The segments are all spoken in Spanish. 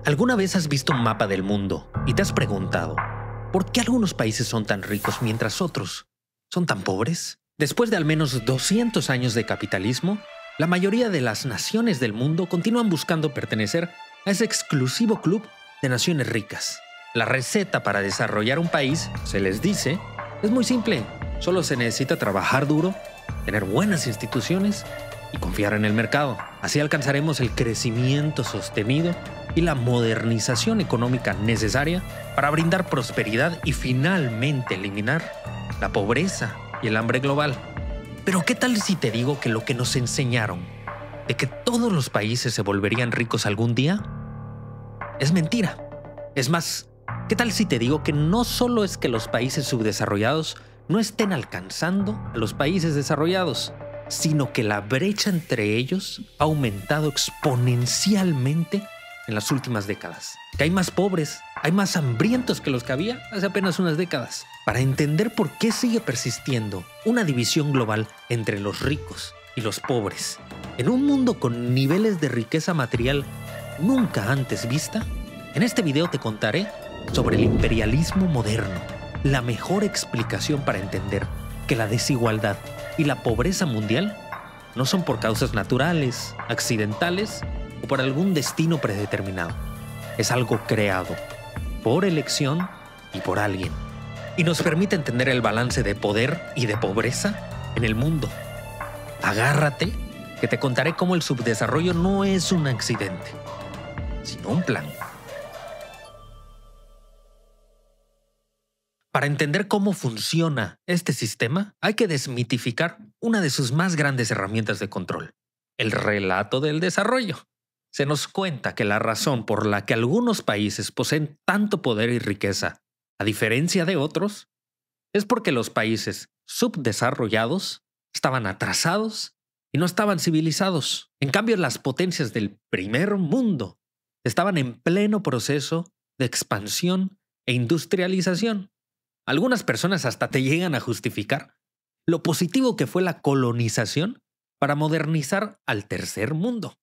¿Alguna vez has visto un mapa del mundo y te has preguntado por qué algunos países son tan ricos mientras otros son tan pobres? Después de al menos 200 años de capitalismo, la mayoría de las naciones del mundo continúan buscando pertenecer a ese exclusivo club de naciones ricas. La receta para desarrollar un país, se les dice, es muy simple. Solo se necesita trabajar duro, tener buenas instituciones y confiar en el mercado. Así alcanzaremos el crecimiento sostenido y la modernización económica necesaria para brindar prosperidad y finalmente eliminar la pobreza y el hambre global. Pero ¿qué tal si te digo que lo que nos enseñaron de que todos los países se volverían ricos algún día es mentira? Es más, ¿qué tal si te digo que no solo es que los países subdesarrollados no estén alcanzando a los países desarrollados, sino que la brecha entre ellos ha aumentado exponencialmente en las últimas décadas? Que hay más pobres, hay más hambrientos que los que había hace apenas unas décadas. Para entender por qué sigue persistiendo una división global entre los ricos y los pobres, en un mundo con niveles de riqueza material nunca antes vista, en este video te contaré sobre el imperialismo moderno, la mejor explicación para entender que la desigualdad y la pobreza mundial no son por causas naturales, accidentales o por algún destino predeterminado. Es algo creado por elección y por alguien. Y nos permite entender el balance de poder y de pobreza en el mundo. Agárrate, que te contaré cómo el subdesarrollo no es un accidente, sino un plan. Para entender cómo funciona este sistema, hay que desmitificar una de sus más grandes herramientas de control: el relato del desarrollo. Se nos cuenta que la razón por la que algunos países poseen tanto poder y riqueza, a diferencia de otros, es porque los países subdesarrollados estaban atrasados y no estaban civilizados. En cambio, las potencias del primer mundo estaban en pleno proceso de expansión e industrialización. Algunas personas hasta te llegan a justificar lo positivo que fue la colonización para modernizar al tercer mundo.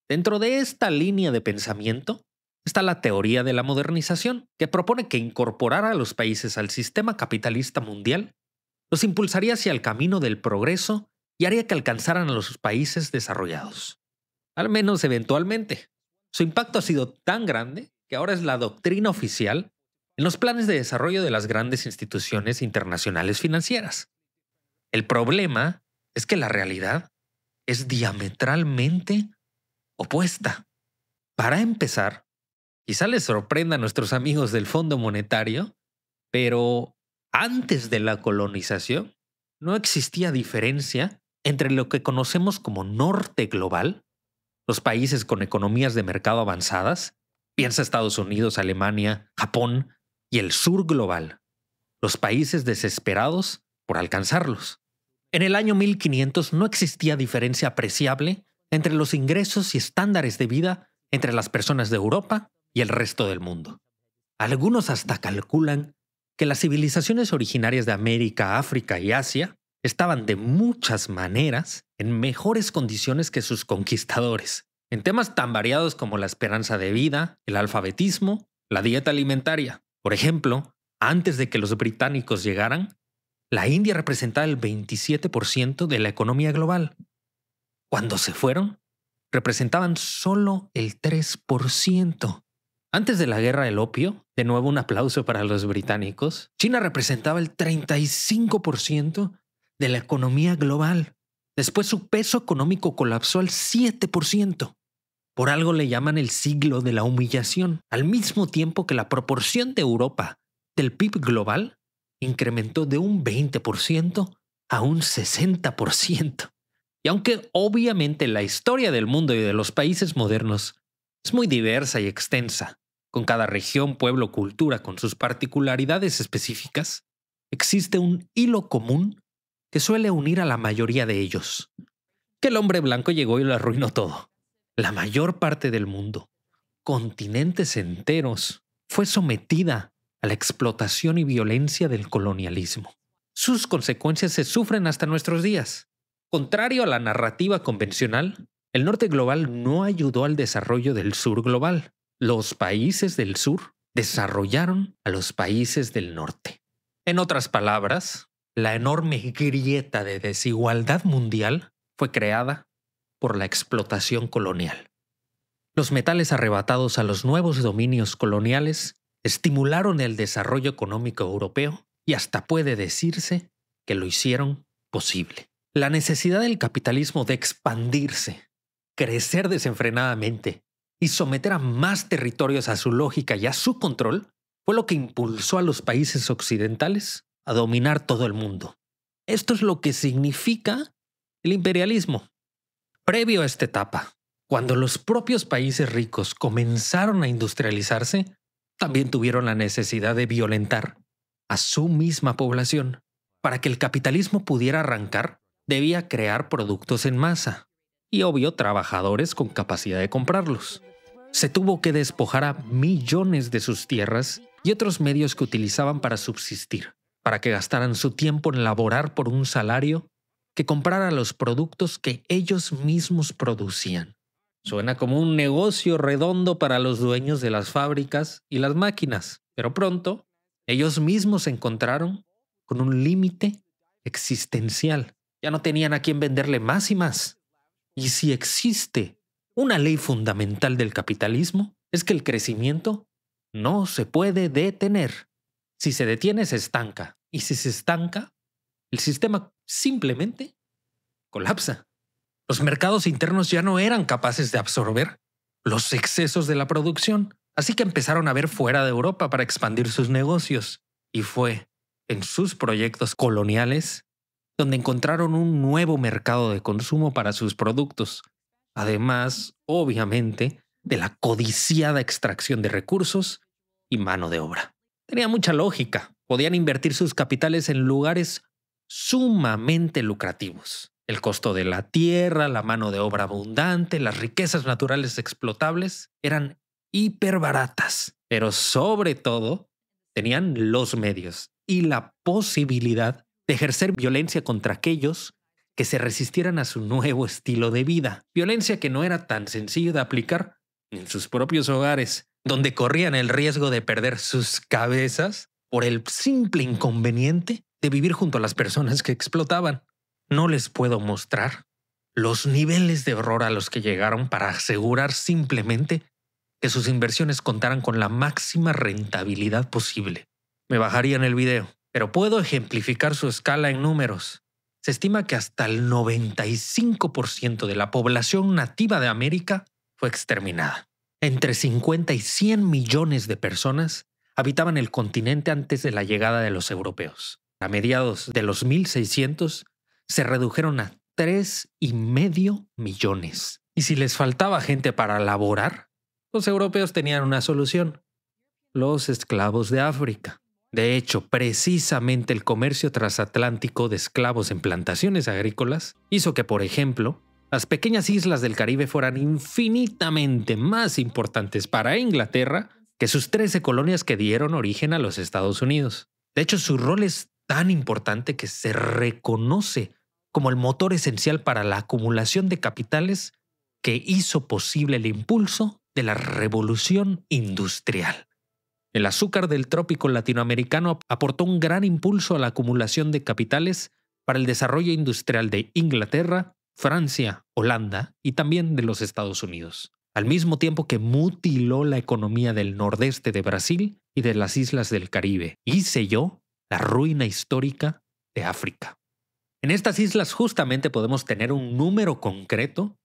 Dentro de esta línea de pensamiento está la teoría de la modernización, que propone que incorporar a los países al sistema capitalista mundial los impulsaría hacia el camino del progreso y haría que alcanzaran a los países desarrollados. Al menos eventualmente. Su impacto ha sido tan grande que ahora es la doctrina oficial en los planes de desarrollo de las grandes instituciones internacionales financieras. El problema es que la realidad es diametralmente opuesta. Para empezar, quizá les sorprenda a nuestros amigos del Fondo Monetario, pero antes de la colonización no existía diferencia entre lo que conocemos como norte global, los países con economías de mercado avanzadas, piensa Estados Unidos, Alemania, Japón, y el sur global, los países desesperados por alcanzarlos. En el año 1500 no existía diferencia apreciable entre los ingresos y estándares de vida entre las personas de Europa y el resto del mundo. Algunos hasta calculan que las civilizaciones originarias de América, África y Asia estaban de muchas maneras en mejores condiciones que sus conquistadores, en temas tan variados como la esperanza de vida, el alfabetismo, la dieta alimentaria. Por ejemplo, antes de que los británicos llegaran, la India representaba el 27% de la economía global. Cuando se fueron, representaban solo el 3%. Antes de la guerra del opio, de nuevo un aplauso para los británicos, China representaba el 35% de la economía global. Después su peso económico colapsó al 7%. Por algo le llaman el siglo de la humillación, al mismo tiempo que la proporción de Europa del PIB global incrementó de un 20% a un 60%. Y aunque obviamente la historia del mundo y de los países modernos es muy diversa y extensa, con cada región, pueblo, cultura con sus particularidades específicas, existe un hilo común que suele unir a la mayoría de ellos: que el hombre blanco llegó y lo arruinó todo. La mayor parte del mundo, continentes enteros, fue sometida a la explotación y violencia del colonialismo. Sus consecuencias se sufren hasta nuestros días. Contrario a la narrativa convencional, el norte global no ayudó al desarrollo del sur global. Los países del sur desarrollaron a los países del norte. En otras palabras, la enorme grieta de desigualdad mundial fue creada por la explotación colonial. Los metales arrebatados a los nuevos dominios coloniales estimularon el desarrollo económico europeo y hasta puede decirse que lo hicieron posible. La necesidad del capitalismo de expandirse, crecer desenfrenadamente y someter a más territorios a su lógica y a su control fue lo que impulsó a los países occidentales a dominar todo el mundo. Esto es lo que significa el imperialismo. Previo a esta etapa, cuando los propios países ricos comenzaron a industrializarse, también tuvieron la necesidad de violentar a su misma población. Para que el capitalismo pudiera arrancar, debía crear productos en masa y, obvio, trabajadores con capacidad de comprarlos. Se tuvo que despojar a millones de sus tierras y otros medios que utilizaban para subsistir, para que gastaran su tiempo en laborar por un salario que comprara los productos que ellos mismos producían. Suena como un negocio redondo para los dueños de las fábricas y las máquinas, pero pronto ellos mismos se encontraron con un límite existencial. Ya no tenían a quién venderle más y más. Y si existe una ley fundamental del capitalismo, es que el crecimiento no se puede detener. Si se detiene, se estanca. Y si se estanca, el sistema simplemente colapsa. Los mercados internos ya no eran capaces de absorber los excesos de la producción, así que empezaron a ver fuera de Europa para expandir sus negocios. Y fue en sus proyectos coloniales donde encontraron un nuevo mercado de consumo para sus productos, además, obviamente, de la codiciada extracción de recursos y mano de obra. Tenía mucha lógica. Podían invertir sus capitales en lugares sumamente lucrativos. El costo de la tierra, la mano de obra abundante, las riquezas naturales explotables eran hiperbaratas, pero sobre todo tenían los medios y la posibilidad de ejercer violencia contra aquellos que se resistieran a su nuevo estilo de vida. Violencia que no era tan sencillo de aplicar en sus propios hogares, donde corrían el riesgo de perder sus cabezas por el simple inconveniente de vivir junto a las personas que explotaban. No les puedo mostrar los niveles de horror a los que llegaron para asegurar simplemente que sus inversiones contaran con la máxima rentabilidad posible. Me bajarían el video, pero puedo ejemplificar su escala en números. Se estima que hasta el 95% de la población nativa de América fue exterminada. Entre 50 y 100 millones de personas habitaban el continente antes de la llegada de los europeos. A mediados de los 1600 se redujeron a 3,5 millones. Y si les faltaba gente para laborar, los europeos tenían una solución: los esclavos de África. De hecho, precisamente el comercio transatlántico de esclavos en plantaciones agrícolas hizo que, por ejemplo, las pequeñas islas del Caribe fueran infinitamente más importantes para Inglaterra que sus 13 colonias que dieron origen a los Estados Unidos. De hecho, su rol es tan importante que se reconoce como el motor esencial para la acumulación de capitales que hizo posible el impulso de la revolución industrial. El azúcar del trópico latinoamericano aportó un gran impulso a la acumulación de capitales para el desarrollo industrial de Inglaterra, Francia, Holanda y también de los Estados Unidos, al mismo tiempo que mutiló la economía del nordeste de Brasil y de las islas del Caribe y selló la ruina histórica de África. En estas islas justamente podemos tener un número concreto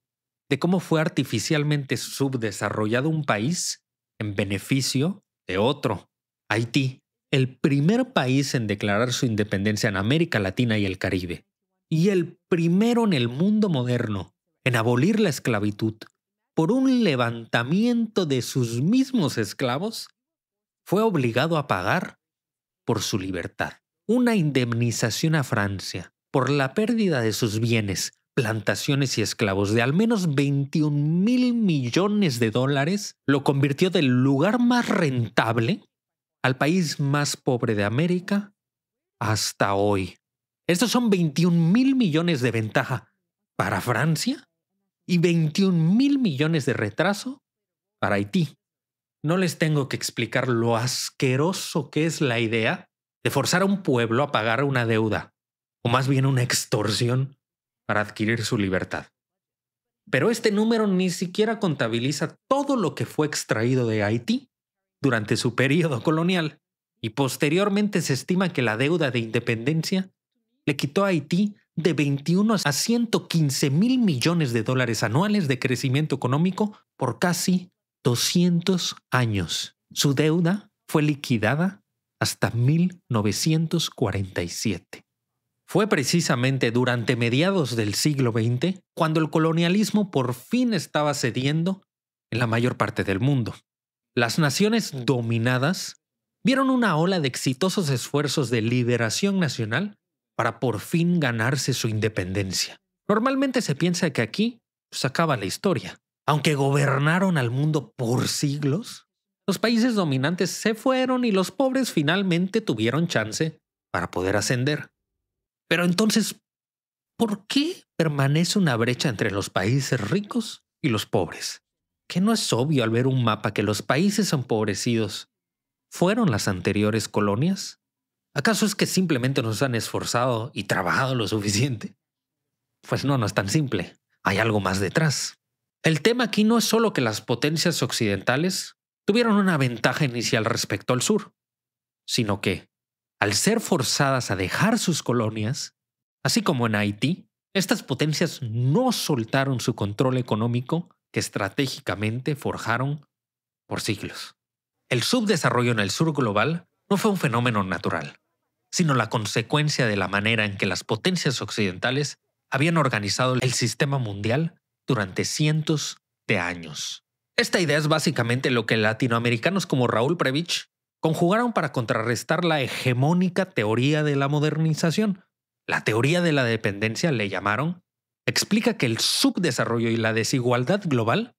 de cómo fue artificialmente subdesarrollado un país en beneficio de otro. Haití, el primer país en declarar su independencia en América Latina y el Caribe, y el primero en el mundo moderno en abolir la esclavitud por un levantamiento de sus mismos esclavos, fue obligado a pagar por su libertad una indemnización a Francia por la pérdida de sus bienes, plantaciones y esclavos de al menos 21,000 millones de dólares, lo convirtió del lugar más rentable al país más pobre de América hasta hoy. Estos son 21,000 millones de ventaja para Francia y 21,000 millones de retraso para Haití. No les tengo que explicar lo asqueroso que es la idea de forzar a un pueblo a pagar una deuda, o más bien una extorsión, para adquirir su libertad. Pero este número ni siquiera contabiliza todo lo que fue extraído de Haití durante su periodo colonial, y posteriormente se estima que la deuda de independencia le quitó a Haití de 21 a 115 mil millones de dólares anuales de crecimiento económico por casi 200 años. Su deuda fue liquidada hasta 1947. Fue precisamente durante mediados del siglo XX cuando el colonialismo por fin estaba cediendo en la mayor parte del mundo. Las naciones dominadas vieron una ola de exitosos esfuerzos de liberación nacional para por fin ganarse su independencia. Normalmente se piensa que aquí se acaba la historia. Aunque gobernaron al mundo por siglos, los países dominantes se fueron y los pobres finalmente tuvieron chance para poder ascender. Pero entonces, ¿por qué permanece una brecha entre los países ricos y los pobres? ¿Que no es obvio al ver un mapa que los países empobrecidos fueron las anteriores colonias? ¿Acaso es que simplemente nos han esforzado y trabajado lo suficiente? Pues no es tan simple. Hay algo más detrás. El tema aquí no es solo que las potencias occidentales tuvieron una ventaja inicial respecto al sur, sino que, al ser forzadas a dejar sus colonias, así como en Haití, estas potencias no soltaron su control económico que estratégicamente forjaron por siglos. El subdesarrollo en el sur global no fue un fenómeno natural, sino la consecuencia de la manera en que las potencias occidentales habían organizado el sistema mundial durante cientos de años. Esta idea es básicamente lo que latinoamericanos como Raúl Prebisch conjugaron para contrarrestar la hegemónica teoría de la modernización. La teoría de la dependencia, le llamaron, explica que el subdesarrollo y la desigualdad global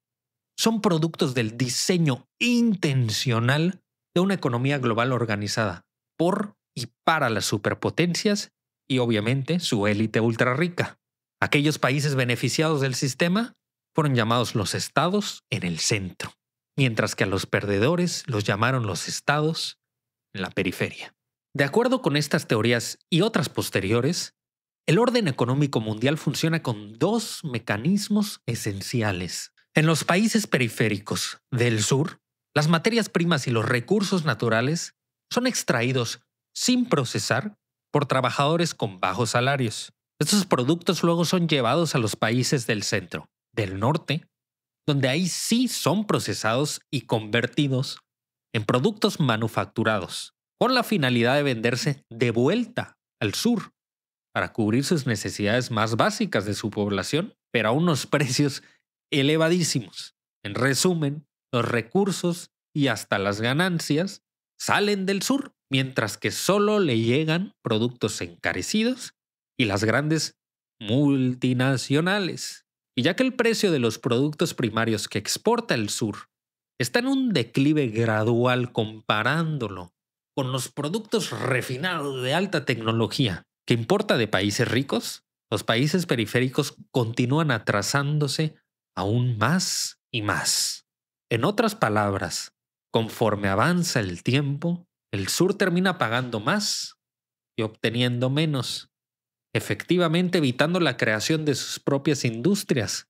son productos del diseño intencional de una economía global organizada por y para las superpotencias y obviamente su élite ultra rica. Aquellos países beneficiados del sistema fueron llamados los estados en el centro, mientras que a los perdedores los llamaron los estados en la periferia. De acuerdo con estas teorías y otras posteriores, el orden económico mundial funciona con dos mecanismos esenciales. En los países periféricos del sur, las materias primas y los recursos naturales son extraídos sin procesar por trabajadores con bajos salarios. Estos productos luego son llevados a los países del centro, del norte, donde ahí sí son procesados y convertidos en productos manufacturados, con la finalidad de venderse de vuelta al sur para cubrir sus necesidades más básicas de su población, pero a unos precios elevadísimos. En resumen, los recursos y hasta las ganancias salen del sur, mientras que solo le llegan productos encarecidos y las grandes multinacionales. Y ya que el precio de los productos primarios que exporta el sur está en un declive gradual comparándolo con los productos refinados de alta tecnología que importa de países ricos, los países periféricos continúan atrasándose aún más y más. En otras palabras, conforme avanza el tiempo, el sur termina pagando más y obteniendo menos, efectivamente evitando la creación de sus propias industrias,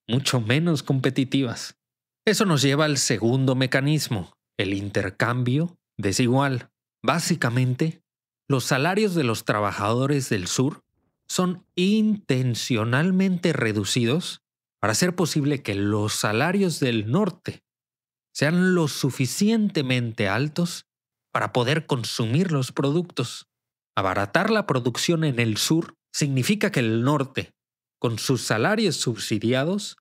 mucho menos competitivas. Eso nos lleva al segundo mecanismo, el intercambio desigual. Básicamente, los salarios de los trabajadores del sur son intencionalmente reducidos para hacer posible que los salarios del norte sean lo suficientemente altos para poder consumir los productos. Abaratar la producción en el sur significa que el norte, con sus salarios subsidiados,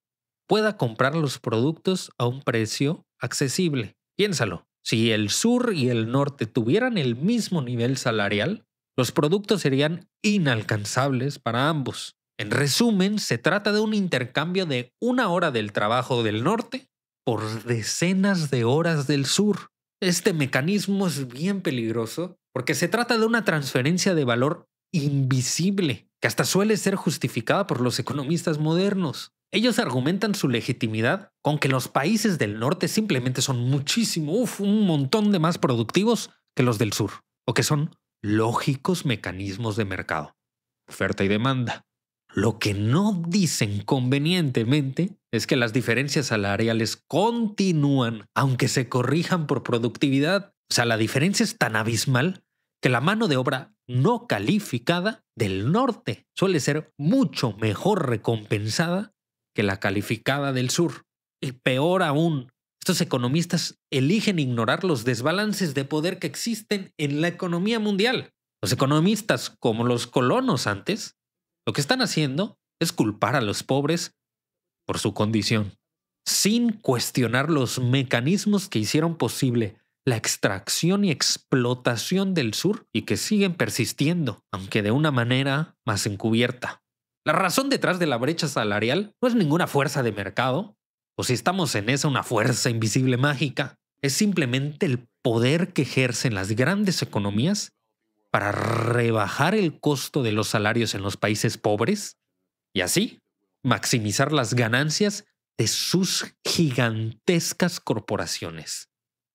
pueda comprar los productos a un precio accesible. Piénsalo, si el sur y el norte tuvieran el mismo nivel salarial, los productos serían inalcanzables para ambos. En resumen, se trata de un intercambio de 1 hora del trabajo del norte por decenas de horas del sur. Este mecanismo es bien peligroso porque se trata de una transferencia de valor invisible, que hasta suele ser justificada por los economistas modernos. Ellos argumentan su legitimidad con que los países del norte simplemente son un montón de más productivos que los del sur, o que son lógicos mecanismos de mercado, oferta y demanda. Lo que no dicen convenientemente es que las diferencias salariales continúan, aunque se corrijan por productividad. O sea, la diferencia es tan abismal que la mano de obra no calificada del norte suele ser mucho mejor recompensada que la calificada del sur. Y peor aún, estos economistas eligen ignorar los desbalances de poder que existen en la economía mundial. Los economistas, como los colonos antes, lo que están haciendo es culpar a los pobres por su condición, sin cuestionar los mecanismos que hicieron posible la extracción y explotación del sur y que siguen persistiendo, aunque de una manera más encubierta. La razón detrás de la brecha salarial no es ninguna fuerza de mercado, o si estamos en esa, una fuerza invisible mágica. Es simplemente el poder que ejercen las grandes economías para rebajar el costo de los salarios en los países pobres y así maximizar las ganancias de sus gigantescas corporaciones.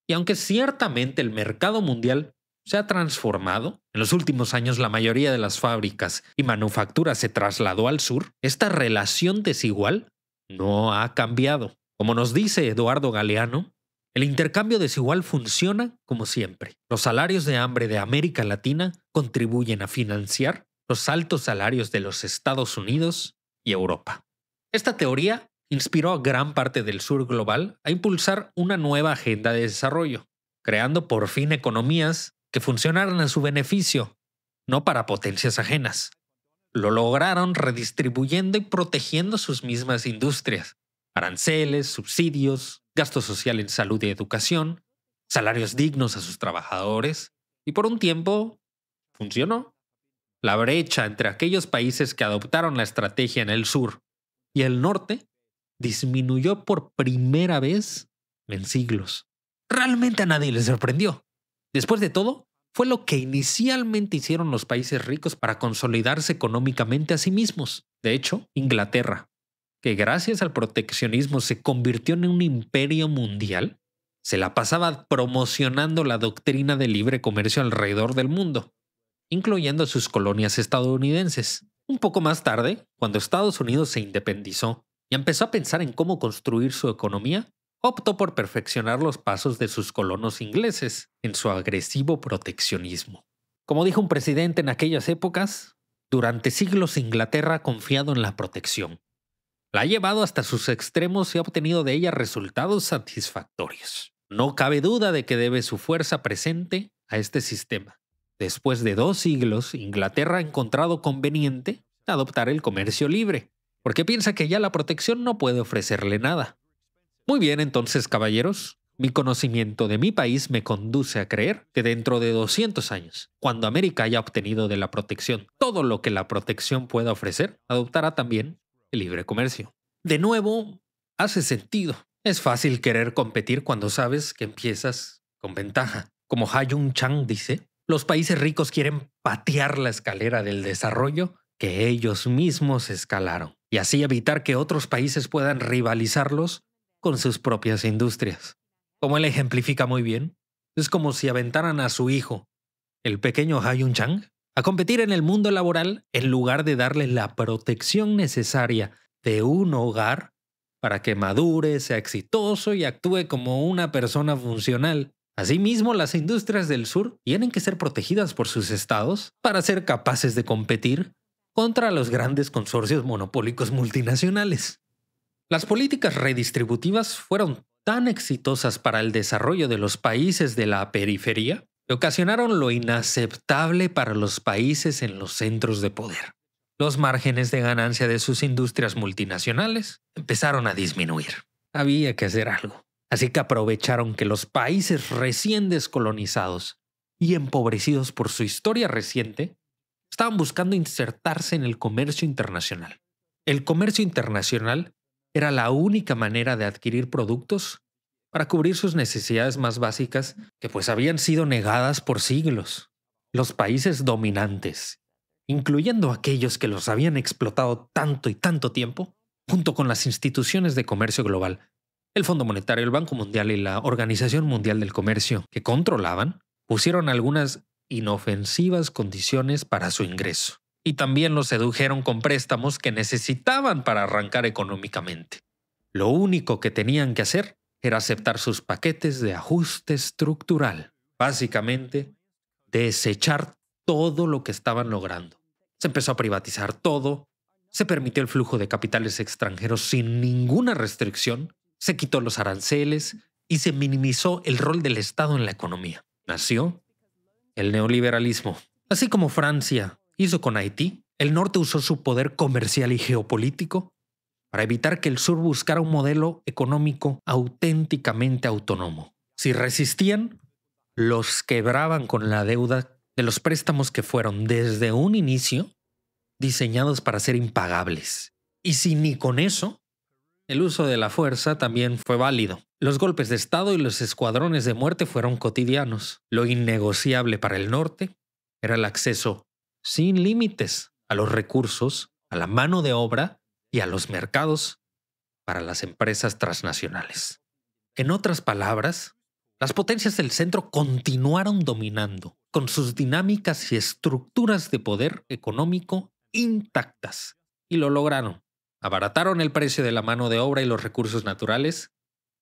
Y aunque ciertamente el mercado mundial se ha transformado, en los últimos años la mayoría de las fábricas y manufacturas se trasladó al sur, esta relación desigual no ha cambiado. Como nos dice Eduardo Galeano, el intercambio desigual funciona como siempre. Los salarios de hambre de América Latina contribuyen a financiar los altos salarios de los Estados Unidos y Europa. Esta teoría inspiró a gran parte del sur global a impulsar una nueva agenda de desarrollo, creando por fin economías que funcionaran a su beneficio, no para potencias ajenas. Lo lograron redistribuyendo y protegiendo sus mismas industrias. Aranceles, subsidios, gasto social en salud y educación, salarios dignos a sus trabajadores, y por un tiempo funcionó. La brecha entre aquellos países que adoptaron la estrategia en el sur y el norte disminuyó por primera vez en siglos. Realmente a nadie le sorprendió. Después de todo, fue lo que inicialmente hicieron los países ricos para consolidarse económicamente a sí mismos. De hecho, Inglaterra, que gracias al proteccionismo se convirtió en un imperio mundial, se la pasaba promocionando la doctrina de libre comercio alrededor del mundo, incluyendo sus colonias estadounidenses. Un poco más tarde, cuando Estados Unidos se independizó y empezó a pensar en cómo construir su economía, optó por perfeccionar los pasos de sus colonos ingleses en su agresivo proteccionismo. Como dijo un presidente en aquellas épocas, durante siglos Inglaterra ha confiado en la protección. La ha llevado hasta sus extremos y ha obtenido de ella resultados satisfactorios. No cabe duda de que debe su fuerza presente a este sistema. Después de 2 siglos, Inglaterra ha encontrado conveniente adoptar el comercio libre, porque piensa que ya la protección no puede ofrecerle nada. Muy bien, entonces, caballeros, mi conocimiento de mi país me conduce a creer que dentro de 200 años, cuando América haya obtenido de la protección todo lo que la protección pueda ofrecer, adoptará también el libre comercio. De nuevo, hace sentido. Es fácil querer competir cuando sabes que empiezas con ventaja. Como Ha-Joon Chang dice, los países ricos quieren patear la escalera del desarrollo que ellos mismos escalaron y así evitar que otros países puedan rivalizarlos con sus propias industrias. Como él ejemplifica muy bien, es como si aventaran a su hijo, el pequeño Ha-Joon Chang, a competir en el mundo laboral en lugar de darle la protección necesaria de un hogar para que madure, sea exitoso y actúe como una persona funcional. Asimismo, las industrias del sur tienen que ser protegidas por sus estados para ser capaces de competir contra los grandes consorcios monopólicos multinacionales. Las políticas redistributivas fueron tan exitosas para el desarrollo de los países de la periferia que ocasionaron lo inaceptable para los países en los centros de poder. Los márgenes de ganancia de sus industrias multinacionales empezaron a disminuir. Había que hacer algo. Así que aprovecharon que los países recién descolonizados y empobrecidos por su historia reciente estaban buscando insertarse en el comercio internacional. El comercio internacional era la única manera de adquirir productos para cubrir sus necesidades más básicas que pues habían sido negadas por siglos. Los países dominantes incluyendo aquellos que los habían explotado tanto y tanto tiempo, junto con las instituciones de comercio global, el Fondo Monetario, el Banco Mundial y la Organización Mundial del Comercio, que controlaban, pusieron algunas inofensivas condiciones para su ingreso. Y también los sedujeron con préstamos que necesitaban para arrancar económicamente. Lo único que tenían que hacer era aceptar sus paquetes de ajuste estructural. Básicamente, desechar todo lo que estaban logrando. Se empezó a privatizar todo, se permitió el flujo de capitales extranjeros sin ninguna restricción, se quitó los aranceles y se minimizó el rol del Estado en la economía. Nació el neoliberalismo. Así como Francia hizo con Haití, el norte usó su poder comercial y geopolítico para evitar que el sur buscara un modelo económico auténticamente autónomo. Si resistían, los quebraban con la deuda de los préstamos que fueron desde un inicio diseñados para ser impagables. Y si ni con eso, el uso de la fuerza también fue válido. Los golpes de Estado y los escuadrones de muerte fueron cotidianos. Lo innegociable para el norte era el acceso sin límites a los recursos, a la mano de obra y a los mercados para las empresas transnacionales. En otras palabras, las potencias del centro continuaron dominando, con sus dinámicas y estructuras de poder económico intactas. Y lo lograron. Abarataron el precio de la mano de obra y los recursos naturales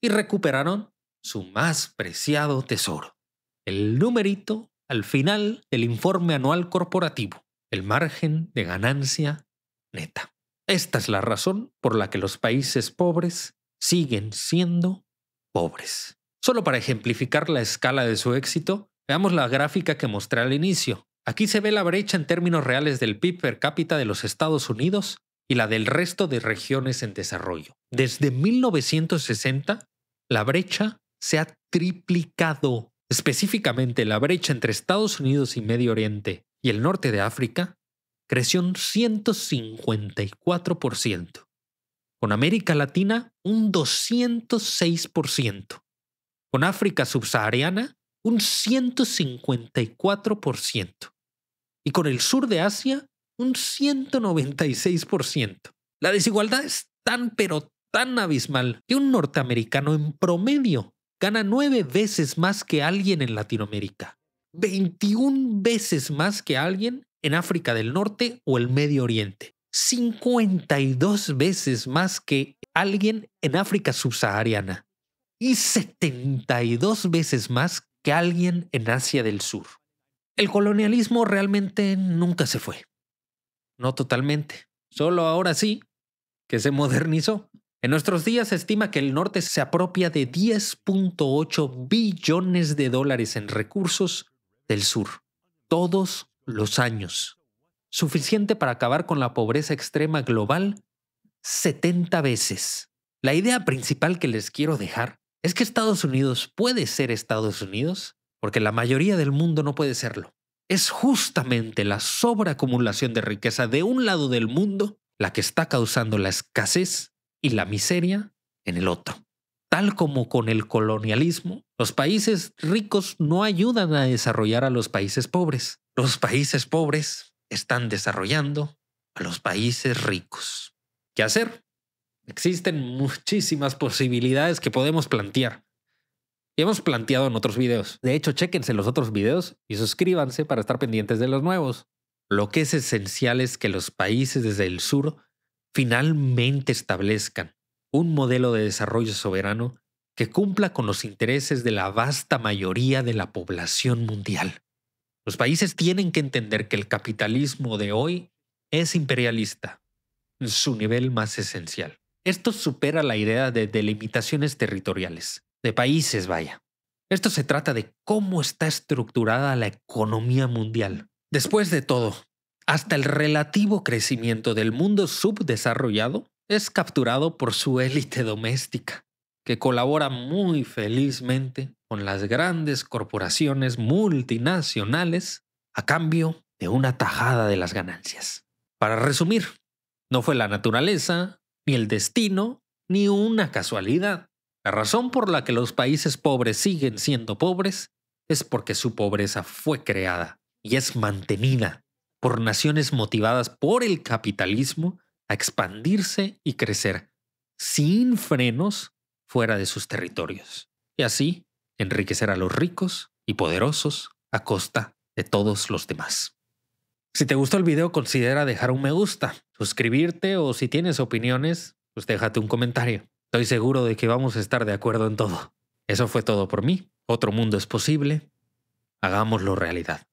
y recuperaron su más preciado tesoro, el numerito al final del informe anual corporativo, el margen de ganancia neta. Esta es la razón por la que los países pobres siguen siendo pobres. Solo para ejemplificar la escala de su éxito, veamos la gráfica que mostré al inicio. Aquí se ve la brecha en términos reales del PIB per cápita de los Estados Unidos y la del resto de regiones en desarrollo. Desde 1960, la brecha se ha triplicado. Específicamente, la brecha entre Estados Unidos y Medio Oriente y el norte de África creció un 154%. Con América Latina, un 206%. Con África subsahariana, un 154%. Y con el sur de Asia, un 196%. La desigualdad es tan pero tan abismal que un norteamericano en promedio gana 9 veces más que alguien en Latinoamérica, 21 veces más que alguien en África del Norte o el Medio Oriente, 52 veces más que alguien en África subsahariana y 72 veces más que alguien en Asia del Sur. El colonialismo realmente nunca se fue. No totalmente. Solo ahora sí que se modernizó. En nuestros días se estima que el norte se apropia de 10.8 billones de dólares en recursos del sur, todos los años. Suficiente para acabar con la pobreza extrema global 70 veces. La idea principal que les quiero dejar es que Estados Unidos puede ser Estados Unidos porque la mayoría del mundo no puede serlo. Es justamente la sobreacumulación de riqueza de un lado del mundo la que está causando la escasez y la miseria en el otro. Tal como con el colonialismo, los países ricos no ayudan a desarrollar a los países pobres. Los países pobres están desarrollando a los países ricos. ¿Qué hacer? Existen muchísimas posibilidades que podemos plantear. Y hemos planteado en otros videos. De hecho, chéquense los otros videos y suscríbanse para estar pendientes de los nuevos. Lo que es esencial es que los países desde el sur finalmente establezcan un modelo de desarrollo soberano que cumpla con los intereses de la vasta mayoría de la población mundial. Los países tienen que entender que el capitalismo de hoy es imperialista, en su nivel más esencial. Esto supera la idea de delimitaciones territoriales, de países, vaya. Esto se trata de cómo está estructurada la economía mundial. Después de todo, hasta el relativo crecimiento del mundo subdesarrollado es capturado por su élite doméstica, que colabora muy felizmente con las grandes corporaciones multinacionales a cambio de una tajada de las ganancias. Para resumir, no fue la naturaleza, ni el destino, ni una casualidad. La razón por la que los países pobres siguen siendo pobres es porque su pobreza fue creada y es mantenida por naciones motivadas por el capitalismo a expandirse y crecer sin frenos fuera de sus territorios. Y así enriquecer a los ricos y poderosos a costa de todos los demás. Si te gustó el video, considera dejar un me gusta, suscribirte o si tienes opiniones, pues déjate un comentario. Estoy seguro de que vamos a estar de acuerdo en todo. Eso fue todo por mí. Otro mundo es posible. Hagámoslo realidad.